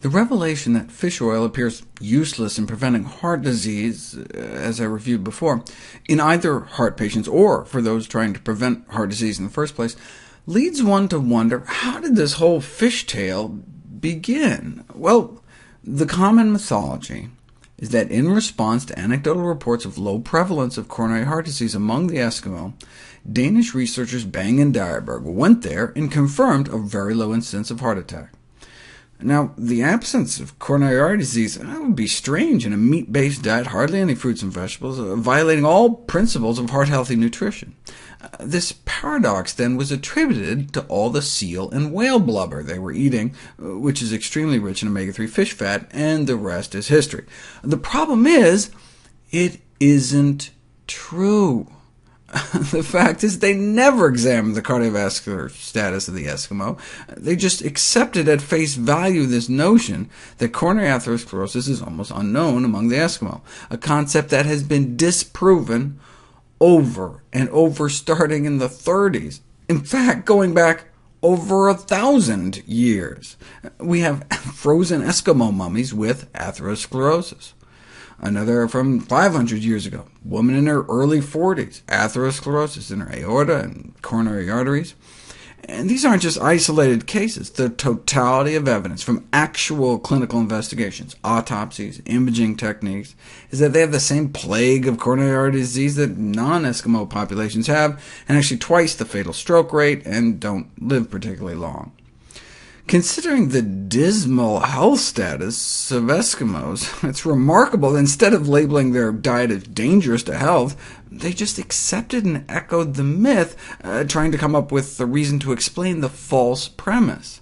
The revelation that fish oil appears useless in preventing heart disease, as I reviewed before, in either heart patients or for those trying to prevent heart disease in the first place, leads one to wonder, how did this whole fish tale begin? Well, the common mythology is that in response to anecdotal reports of low prevalence of coronary heart disease among the Eskimo, Danish researchers Bang and Dyerberg went there and confirmed a very low incidence of heart attack. Now, the absence of coronary artery disease would be strange in a meat-based diet, hardly any fruits and vegetables, violating all principles of heart-healthy nutrition. This paradox, then, was attributed to all the seal and whale blubber they were eating, which is extremely rich in omega-3 fish fat, and the rest is history. The problem is, it isn't true. The fact is, they never examined the cardiovascular status of the Eskimo. They just accepted at face value this notion that coronary atherosclerosis is almost unknown among the Eskimo, a concept that has been disproven over and over starting in the 30s. In fact, going back over 1,000 years. We have frozen Eskimo mummies with atherosclerosis. Another from 500 years ago, woman in her early 40s, atherosclerosis in her aorta and coronary arteries. And these aren't just isolated cases. The totality of evidence from actual clinical investigations, autopsies, imaging techniques, is that they have the same plague of coronary artery disease that non-Eskimo populations have, and actually twice the fatal stroke rate, and don't live particularly long. Considering the dismal health status of Eskimos, it's remarkable that instead of labeling their diet as dangerous to health, they just accepted and echoed the myth, trying to come up with a reason to explain the false premise.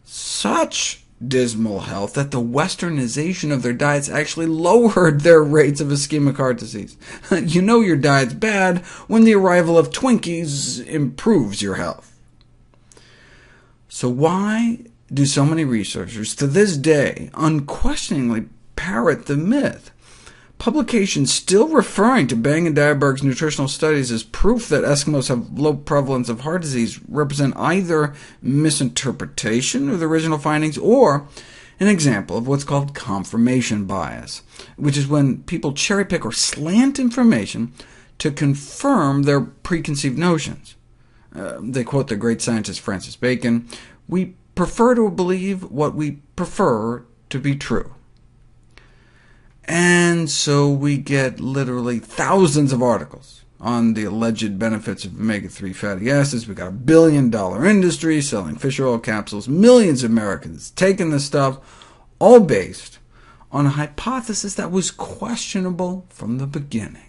Such dismal health that the westernization of their diets actually lowered their rates of ischemic heart disease. You know your diet's bad when the arrival of Twinkies improves your health. So why do so many researchers to this day unquestioningly parrot the myth? Publications still referring to Bang and Dyerberg's nutritional studies as proof that Eskimos have low prevalence of heart disease represent either misinterpretation of the original findings or an example of what's called confirmation bias, which is when people cherry-pick or slant information to confirm their preconceived notions. They quote the great scientist Francis Bacon, "We prefer to believe what we prefer to be true." And so we get literally thousands of articles on the alleged benefits of omega-3 fatty acids. We've got a billion-dollar industry selling fish oil capsules, millions of Americans taking this stuff, all based on a hypothesis that was questionable from the beginning.